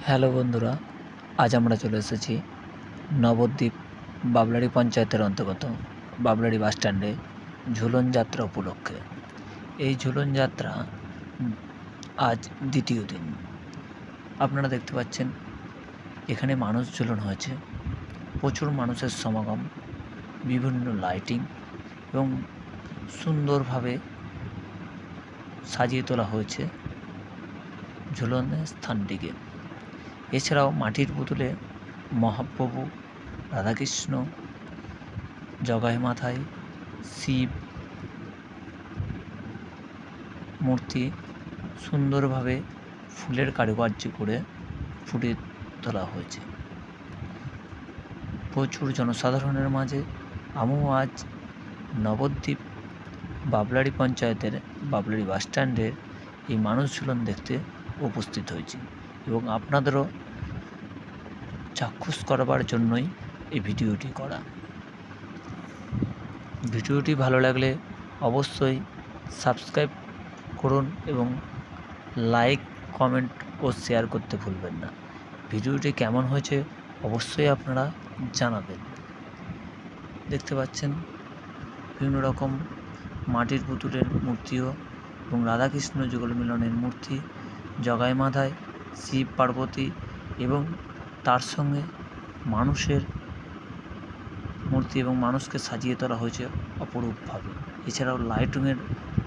Hello বন্ধুরা, আজ আমরা চলে এসেছি নবদ্বীপ বাবলাড়ি পঞ্চায়েতের অন্তর্গত বাবলাড়ি বাসস্ট্যান্ডে ঝুলন যাত্রা উপলক্ষে। এই ঝুলন যাত্রা আজ দ্বিতীয় দিন। আপনারা দেখতে পাচ্ছেন এখানে মানুষ ঝুলন হয়েছে, প্রচুর মানুষের সমাগম, বিভিন্ন লাইটিং এবং সুন্দরভাবে সাজিয়ে তোলা হয়েছে ঝুলনের স্থানটিকে। এছাড়াও মাটির পুতুলে মহাপ্রভু, রাধাকৃষ্ণ, জগাই মাথায় শিব মূর্তি সুন্দরভাবে ফুলের কারুকার্য করে ফুটিয়ে তোলা হয়েছে। প্রচুর জনসাধারণের মাঝে আমিও আজ নবদ্বীপ বাবলাড়ি পঞ্চায়েতের বাবলাড়ি বাসস্ট্যান্ডের এই মানুষ ঝুলন দেখতে উপস্থিত হয়েছি এবং আপনাদেরও চাক্ষুষ করবার জন্যই এই ভিডিওটি করা। ভিডিওটি ভালো লাগলে অবশ্যই সাবস্ক্রাইব করুন এবং লাইক, কমেন্ট ও শেয়ার করতে ভুলবেন না। ভিডিওটি কেমন হয়েছে অবশ্যই আপনারা জানাবেন। দেখতে পাচ্ছেন বিভিন্ন রকম মাটির পুতুলের মূর্তিও এবং রাধাকৃষ্ণ যুগল মিলনের মূর্তি, জগাই মাথায় শিব পার্বতী এবং তার সঙ্গে মানুষের মূর্তি এবং মানুষকে সাজিয়ে তোলা হয়েছে অপরূপভাবে। এছাড়াও লাইটিংয়ের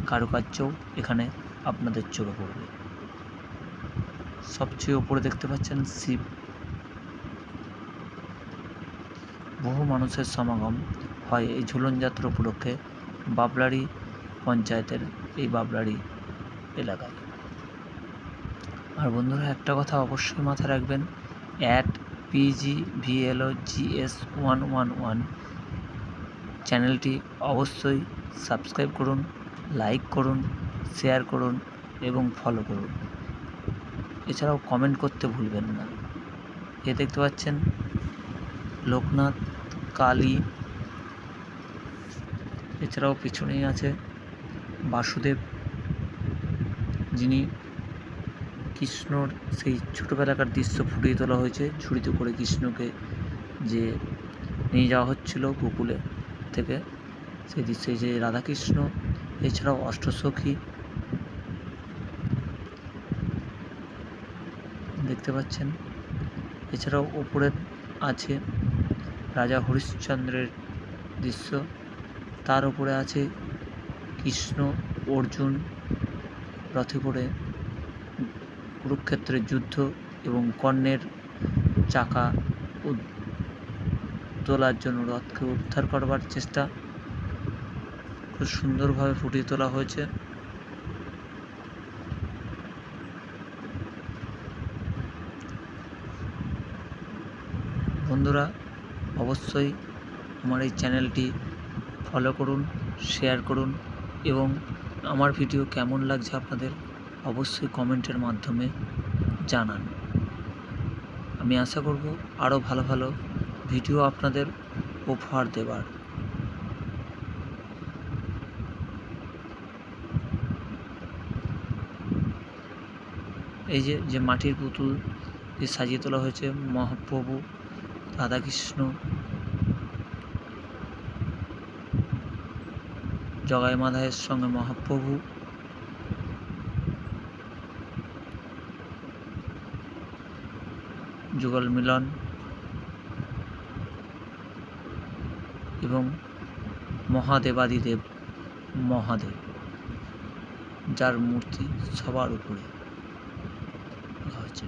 কারুকার্যও এখানে আপনাদের চোখে পড়বে। সবচেয়ে উপরে দেখতে পাচ্ছেন শিব। বহু মানুষের সমাগম হয় এই ঝুলন যাত্রা উপলক্ষে বাবলাড়ি পঞ্চায়েতের এই বাবলাড়ি এলাকায়। আর বন্ধুরা, একটা কথা অবশ্যই মাথায় রাখবেন, @PGVLOGS111 চ্যানেলটি অবশ্যই সাবস্ক্রাইব করুন, লাইক করুন, শেয়ার করুন এবং ফলো করুন। এছাড়াও কমেন্ট করতে ভুলবেন না। এ দেখতে পাচ্ছেন লোকনাথ, কালী, এছাড়াও পিছনেই আছে বাসুদেব, যিনি কৃষ্ণর সেই ছোটোবেলাকার দৃশ্য ফুটিয়ে তোলা হয়েছে। ঝুড়িতে করে কৃষ্ণকে যে নিয়ে যাওয়া হচ্ছিল গোকুলে থেকে, সেই দৃশ্যে যে রাধাকৃষ্ণ, এছাড়াও অষ্টসখী দেখতে পাচ্ছেন। এছাড়াও ওপরে আছে রাজা হরিশ্চন্দ্রের দৃশ্য, তার উপরে আছে কৃষ্ণ অর্জুন রথে করে কুরুক্ষেত্রের যুদ্ধ এবং কর্ণের চাকা তোলার জন্য রথকে উদ্ধার করবার চেষ্টা খুব সুন্দরভাবে ফুটিয়ে তোলা হয়েছে। বন্ধুরা, অবশ্যই আমার এই চ্যানেলটি ফলো করুন, শেয়ার করুন এবং আমার ভিডিও কেমন লাগছে আপনাদের অবশ্যই কমেন্টের মাধ্যমে জানান। আমি আশা করব আরও ভালো ভালো ভিডিও আপনাদের উপহার দেবার। এই যে মাটির পুতুল যে সাজিয়ে তোলা হয়েছে মহাপ্রভু, রাধাকৃষ্ণ, জগাই মাথায়ের সঙ্গে মহাপ্রভু, যুগল মিলন এবং মহাদেবাদিদেব মহাদেব, যার মূর্তি সবার উপরে হয়েছে।